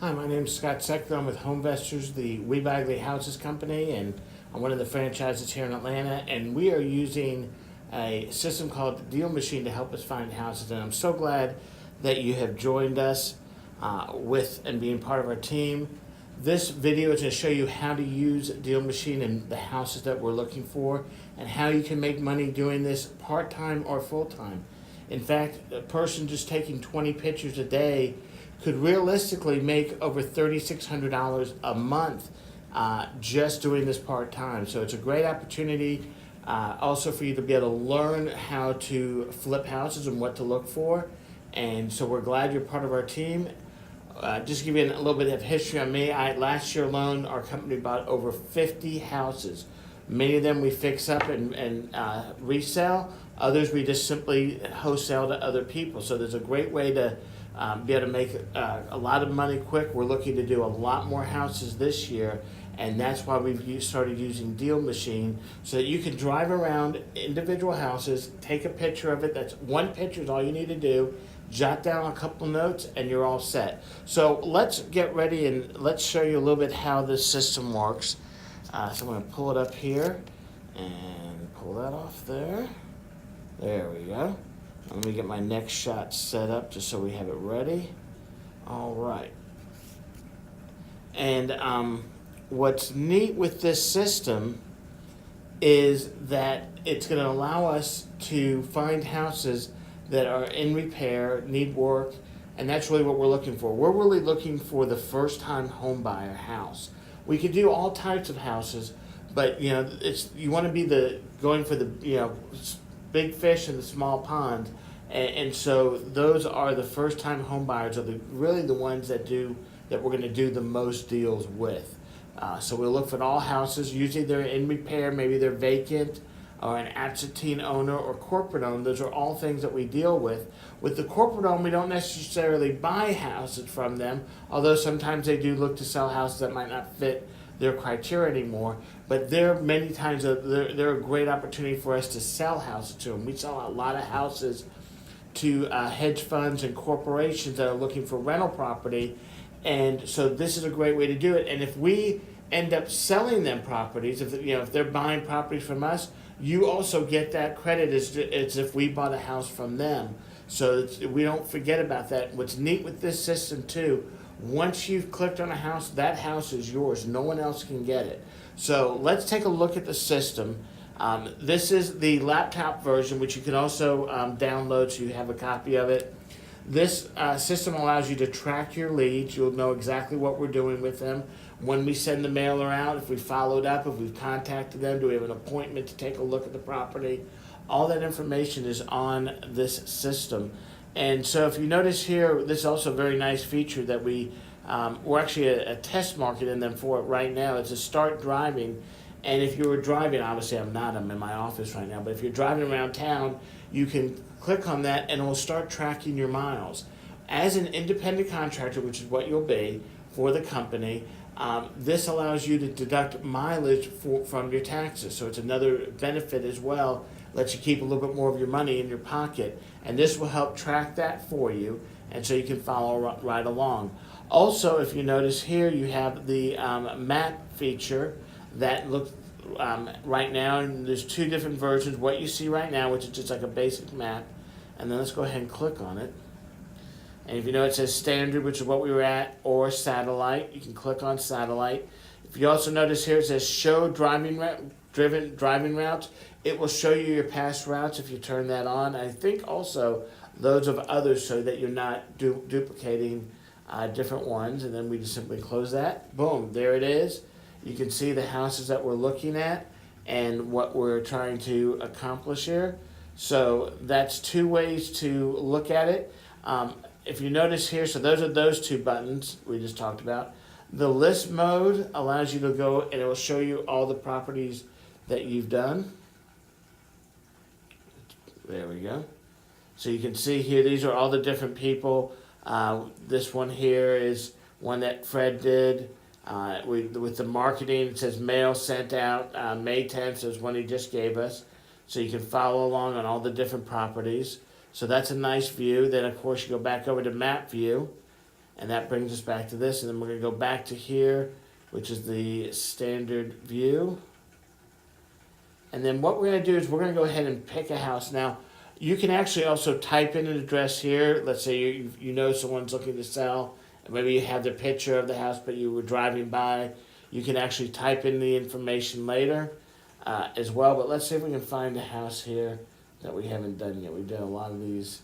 Hi, my name is Scott Seckler. I'm with Homevestors, the We Buy Ugly Houses company, and I'm one of the franchises here in Atlanta. And we are using a system called the Deal Machine to help us find houses. And I'm so glad that you have joined us with and being part of our team. This video is going to show you how to use Deal Machine and the houses that we're looking for, and how you can make money doing this part-time or full-time. In fact, a person just taking 20 pictures a day could realistically make over $3,600 a month just doing this part-time. So it's a great opportunity also for you to be able to learn how to flip houses and what to look for. And so we're glad you're part of our team. Just to give you a little bit of history on me, last year alone, our company bought over 50 houses. Many of them we fix up and resell. Others we just simply wholesale to other people. So there's a great way to be able to make a lot of money quick. We're looking to do a lot more houses this year, and that's why we've started using Deal Machine, so that you can drive around individual houses, take a picture of it. That's one picture is all you need to do. Jot down a couple notes and you're all set. So let's get ready and let's show you a little bit how this system works. So I'm going to pull it up here and pull that off there. There we go. Let me get my next shot set up just so we have it ready. All right. And what's neat with this system is that it's going to allow us to find houses that are in repair, need work, and that's really what we're looking for. We're really looking for the first-time home buyer house. We could do all types of houses, but you want to be going for the big fish in the small pond, and so those are the first-time home buyers are really the ones that we're going to do the most deals with. So we'll look for all houses. Usually they're in repair, maybe they're vacant, or an absentee owner or corporate owned. Those are all things that we deal with. With the corporate owned, we don't necessarily buy houses from them, although sometimes they do look to sell houses that might not fit their criteria anymore. But they're many times they're a great opportunity for us to sell houses to them. We sell a lot of houses to hedge funds and corporations that are looking for rental property, and so this is a great way to do it. And if we end up selling them properties, if they're buying properties from us, you also get that credit as if we bought a house from them. So we don't forget about that. What's neat with this system too, once you've clicked on a house, that house is yours. No one else can get it. So let's take a look at the system. This is the laptop version, which you can also download so you have a copy of it. This system allows you to track your leads. You'll know exactly what we're doing with them. When we send the mailer out, if we followed up, if we've contacted them, do we have an appointment to take a look at the property? All that information is on this system. And so if you notice here, this is also a very nice feature that we're actually a test market in them for it right now. It's a start driving. And if you were driving, obviously I'm in my office right now, but if you're driving around town, you can click on that and it will start tracking your miles. As an independent contractor, which is what you'll be for the company, this allows you to deduct mileage from your taxes. So it's another benefit as well, lets you keep a little bit more of your money in your pocket, and this will help track that for you, and so you can follow right along. Also, if you notice here, you have the map feature that looks right now, and there's two different versions. What you see right now, which is just like a basic map, and then let's go ahead and click on it. And if you know, it says standard, which is what we were at, or satellite. You can click on satellite. If you also notice here, it says show driving routes. It will show you your past routes if you turn that on. I think also loads of others so that you're not duplicating different ones. And then we just simply close that. Boom, there it is. You can see the houses that we're looking at and what we're trying to accomplish here. So that's two ways to look at it. If you notice here, so those are those two buttons we just talked about. The list mode allows you to go and it will show you all the properties that you've done. There we go. So you can see here, these are all the different people. This one here is one that Fred did. With the marketing, it says mail sent out May 10th is one he just gave us. So you can follow along on all the different properties. So that's a nice view. Then, of course, you go back over to map view. And that brings us back to this, and then we're going to go back to here, which is the standard view. And then what we're going to do is we're going to go ahead and pick a house. Now, you can actually also type in an address here. Let's say you know someone's looking to sell, and maybe you have the picture of the house, but you were driving by. You can actually type in the information later as well. But let's see if we can find a house here that we haven't done yet. We've done a lot of these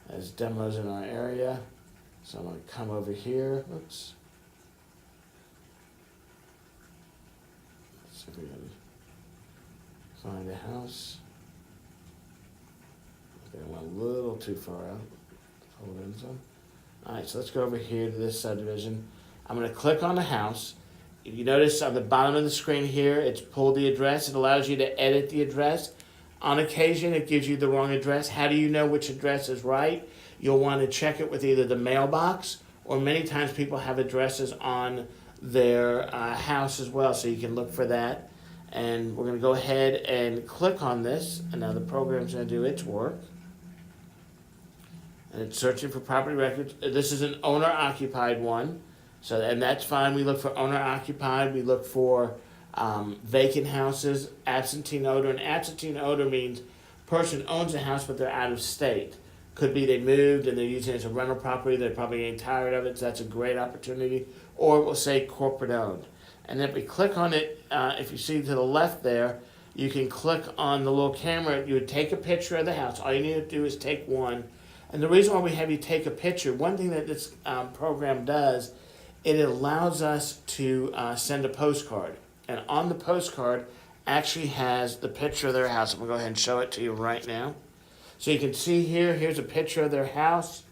as demos in our area. So I'm going to come over here. Oops. Let's see if we can find a house. Okay, I went a little too far out. Hold in some. Alright, so let's go over here to this subdivision. I'm going to click on the house. If you notice on the bottom of the screen here, it's pulled the address. It allows you to edit the address. On occasion, it gives you the wrong address. How do you know which address is right? You'll want to check it with either the mailbox, or many times people have addresses on their house as well, so you can look for that. And we're going to go ahead and click on this, and now the program's going to do its work. And it's searching for property records. This is an owner-occupied one, so and that's fine. We look for owner-occupied. We look for vacant houses, absentee odor. And absentee odor means person owns a house, but they're out of state. Could be they moved and they're using it as a rental property. They're probably getting tired of it, so that's a great opportunity. Or it will say corporate owned. And if we click on it, if you see to the left there, you can click on the little camera. You would take a picture of the house. All you need to do is take one. And the reason why we have you take a picture, one thing that this program does, it allows us to send a postcard. And on the postcard actually has the picture of their house. I'm going to go ahead and show it to you right now. So you can see here's a picture of their house.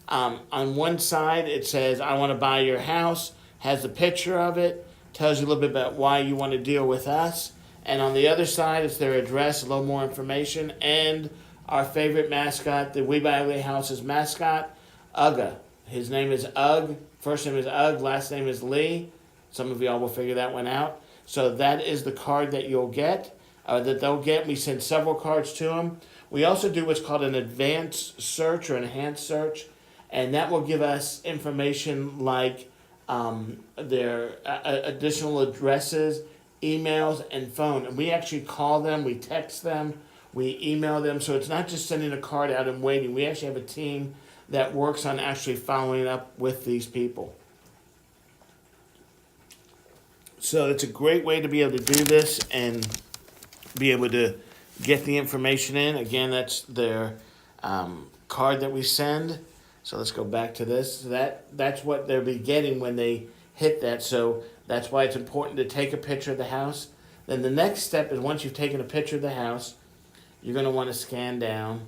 On one side it says, I want to buy your house, has the picture of it, tells you a little bit about why you want to deal with us. And on the other side is their address, a little more information, and our favorite mascot, the We Buy Ugly House's mascot, Ugga. His name is Ugg. First name is Ugg, last name is Lee. Some of y'all will figure that one out. So that is the card that you'll get, that they'll get. We send several cards to them. We also do what's called an advanced search or enhanced search, and that will give us information like their additional addresses, emails, and phone. And we actually call them, we text them, we email them. So it's not just sending a card out and waiting. We actually have a team that works on actually following up with these people. So it's a great way to be able to do this and be able to get the information in. Again, that's their card that we send. So let's go back to this. That's what they'll be getting when they hit that. So that's why it's important to take a picture of the house. Then the next step is once you've taken a picture of the house, you're going to want to scan down.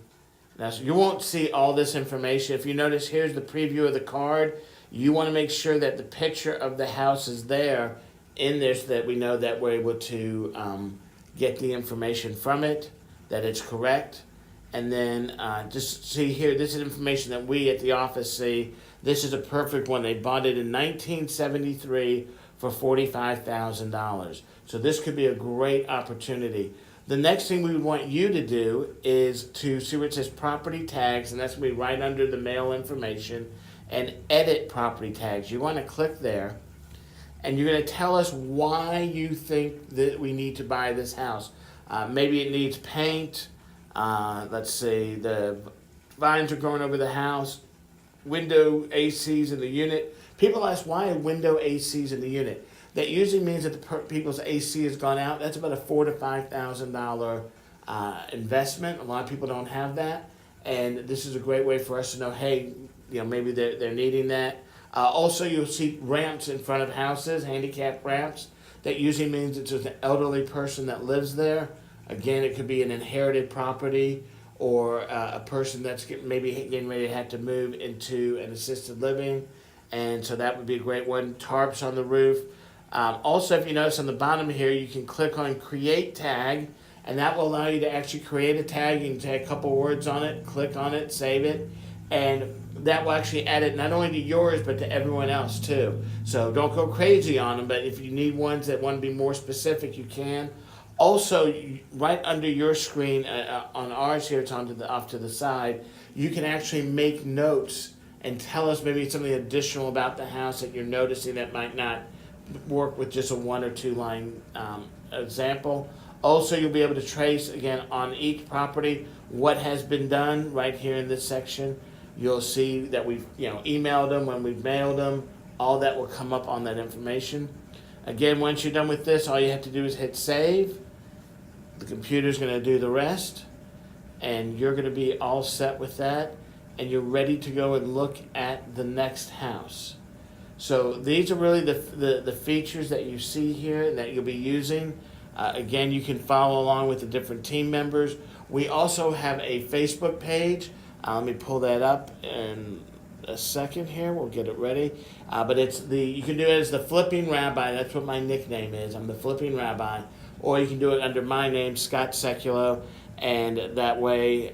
Now, so you won't see all this information. If you notice, here's the preview of the card. You want to make sure that the picture of the house is there in there so that we know that we're able to get the information from it, that it's correct. And then just see here, this is information that we at the office see. This is a perfect one. They bought it in 1973 for $45,000. So this could be a great opportunity. The next thing we would want you to do is to see where it says property tags, and that's going to be right under the mail information, and edit property tags. You want to click there, and you're going to tell us why you think that we need to buy this house. Maybe it needs paint. Let's see, the vines are growing over the house, window ACs in the unit. People ask, why are window ACs in the unit? That usually means that the people's AC has gone out. That's about a $4,000 to $5,000 investment. A lot of people don't have that, and this is a great way for us to know, hey, maybe they're needing that. Also, you'll see ramps in front of houses, handicap ramps. That usually means it's just an elderly person that lives there. Again, it could be an inherited property or a person that's maybe getting ready to have to move into an assisted living, and so that would be a great one. Tarps on the roof. Also, if you notice on the bottom here, you can click on Create Tag, and that will allow you to actually create a tag. You can take a couple words on it, click on it, save it, and that will actually add it not only to yours, but to everyone else too. So don't go crazy on them, but if you need ones that want to be more specific, you can. Also, right under your screen, on ours here, it's off to the side, you can actually make notes and tell us maybe something additional about the house that you're noticing that might not work with just a 1 or 2 line example. Also, you'll be able to trace again on each property what has been done right here in this section. You'll see that we've emailed them, when we've mailed them, all that will come up on that information. Again, once you're done with this, all you have to do is hit save. The computer's going to do the rest, and you're going to be all set with that, and you're ready to go and look at the next house. So these are really the features that you see here that you'll be using. Again, you can follow along with the different team members. We also have a Facebook page. Let me pull that up in a second here. We'll get it ready. But you can do it as the Flipping Rabbi. That's what my nickname is. I'm the Flipping Rabbi. Or you can do it under my name, Scott Seculo, and that way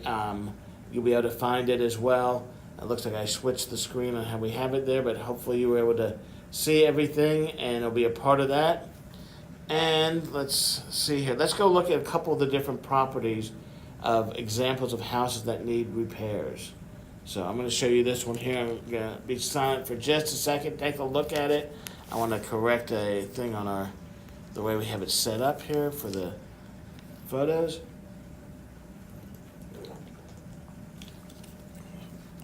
you'll be able to find it as well. It looks like I switched the screen on how we have it there, but hopefully you were able to see everything, and it'll be a part of that. And let's see here. Let's go look at a couple of the different properties of examples of houses that need repairs. So I'm going to show you this one here. I'm going to be silent for just a second. Take a look at it. I want to correct a thing on the way we have it set up here for the photos.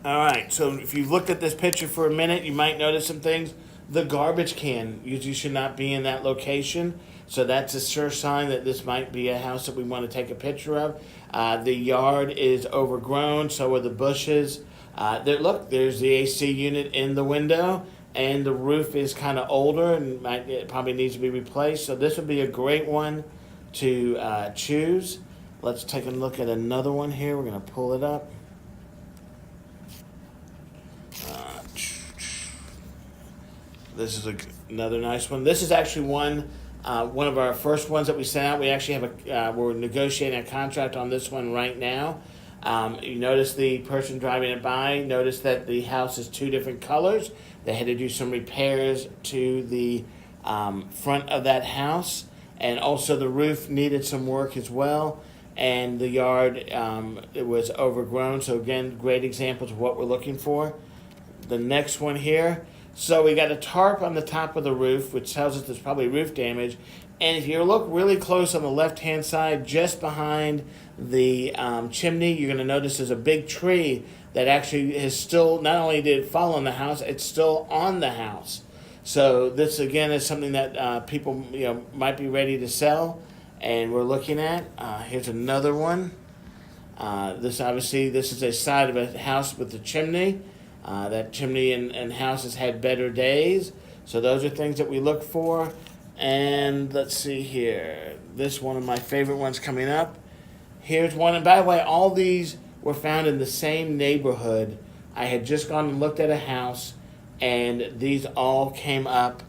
All right, so if you looked at this picture for a minute, you might notice some things. The garbage can usually should not be in that location, so that's a sure sign that this might be a house that we want to take a picture of. The yard is overgrown, so are the bushes. Look, there's the AC unit in the window, and the roof is kind of older and it probably needs to be replaced. So this would be a great one to choose. Let's take a look at another one here. We're going to pull it up. This is another nice one. This is actually one of our first ones that we sent out. We actually have we're negotiating a contract on this one right now. You notice the person driving it by noticed that the house is 2 different colors. They had to do some repairs to the front of that house, and also the roof needed some work as well. And the yard it was overgrown. So again, great examples of what we're looking for. The next one here. So we got a tarp on the top of the roof, which tells us there's probably roof damage. And if you look really close on the left-hand side, just behind the chimney, you're going to notice there's a big tree that actually is still, not only did it fall on the house, it's still on the house. So this, again, is something that people might be ready to sell, and we're looking at. Here's another one. This is a side of a house with a chimney. That chimney and house has had better days. So those are things that we look for. And let's see here. This one of my favorite ones coming up. Here's one. And by the way, all these were found in the same neighborhood. I had just gone and looked at a house, and these all came up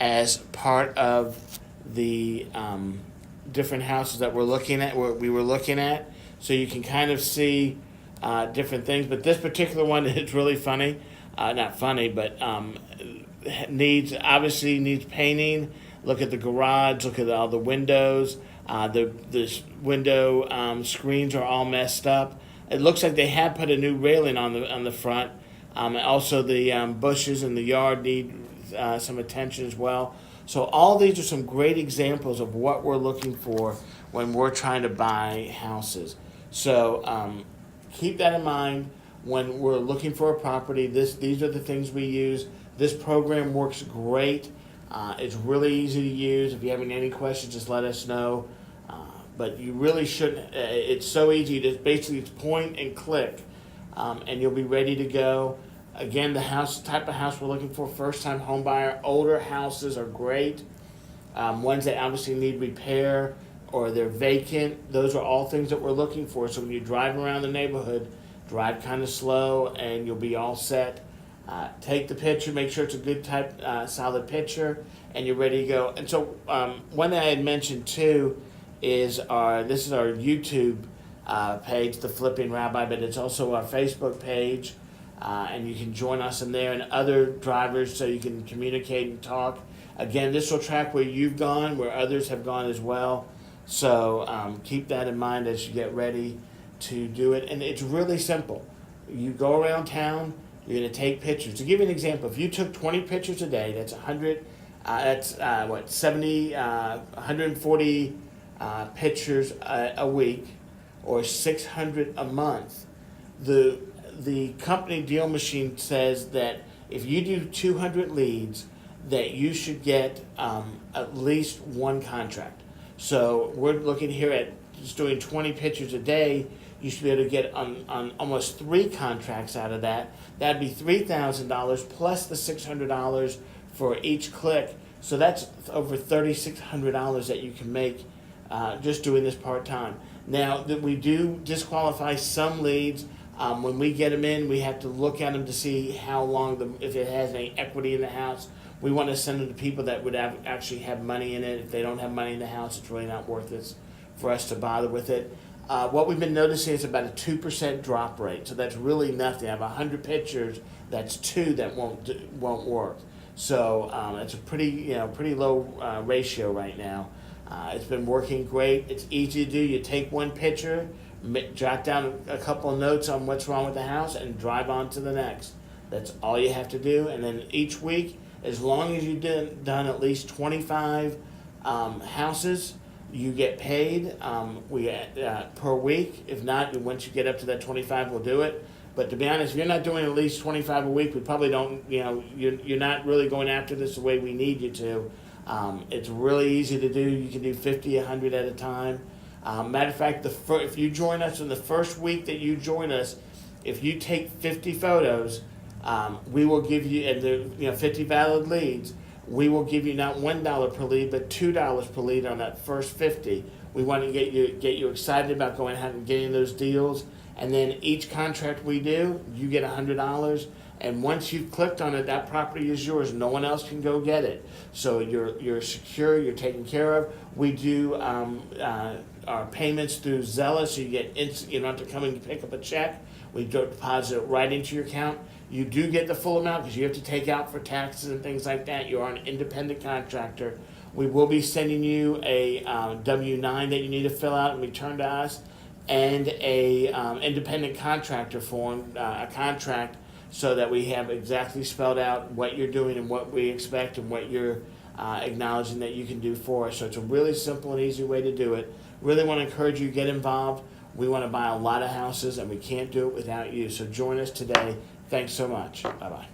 as part of the different houses that we were looking at. So you can kind of see different things, but this particular one is really funny. Not funny, but needs painting. Look at the garage. Look at all the windows. The window screens are all messed up. It looks like they have put a new railing on the front. Also, the bushes in the yard need some attention as well. So all these are some great examples of what we're looking for when we're trying to buy houses. So keep that in mind when we're looking for a property. These are the things we use. This program works great. It's really easy to use. If you have any questions, just let us know. But you really shouldn't. It's so easy. It's point and click, and you'll be ready to go. Again, the type of house we're looking for: first-time home buyer. Older houses are great. Ones that obviously need repair, or they're vacant. Those are all things that we're looking for. So when you drive around the neighborhood, drive kind of slow, and you'll be all set. Take the picture, make sure it's a good type, solid picture, and you're ready to go. And so one thing I had mentioned too is this is our YouTube page, The Flipping Rabbi, but it's also our Facebook page, and you can join us in there and other drivers so you can communicate and talk. Again, this will track where you've gone, where others have gone as well. So keep that in mind as you get ready to do it. And it's really simple. You go around town, You're going to take pictures. To give you an example, if you took 20 pictures a day, that's 100. That's 70, 140 pictures a week, or 600 a month. The company Deal Machine says that if you do 200 leads, that you should get at least one contract. So we're looking here at just doing 20 pictures a day. You should be able to get on almost 3 contracts out of that. That'd be $3,000 plus the $600 for each click. So that's over $3,600 that you can make just doing this part-time. Now, that we do disqualify some leads. When we get them in, we have to look at them to see how long, if it has any equity in the house. We want to send them to people that would actually have money in it. If they don't have money in the house, it's really not worth it for us to bother with it. What we've been noticing is about a 2% drop rate. So that's really nothing. I have 100 pictures, that's 2 that won't work. So it's a pretty low ratio right now. It's been working great. It's easy to do. You take one picture, jot down a couple of notes on what's wrong with the house, and drive on to the next. That's all you have to do. And then each week, as long as you've done at least 25 houses, you get paid per week. If not, once you get up to that 25, we'll do it. But to be honest, if you're not doing at least 25 a week, we probably don't, you're not really going after this the way we need you to. It's really easy to do. You can do 50, 100 at a time. Matter of fact, if you join us in the first week that you join us, if you take 50 photos, we will give you, and 50 valid leads, we will give you not $1 per lead, but $2 per lead on that first 50. We want to get you excited about going out and getting those deals. And then each contract we do, you get $100. And once you've clicked on it, that property is yours. No one else can go get it. So you're secure. You're taken care of. We do our payments through Zella, so you get you don't have to come and pick up a check. We deposit it right into your account. You do get the full amount because you have to take out for taxes and things like that. You are an independent contractor. We will be sending you a W-9 that you need to fill out and return to us, and a independent contractor form, a contract, so that we have exactly spelled out what you're doing and what we expect and what you're acknowledging that you can do for us. So it's a really simple and easy way to do it. Really want to encourage you to get involved. We want to buy a lot of houses, and we can't do it without you. So join us today. Thanks so much. Bye-bye.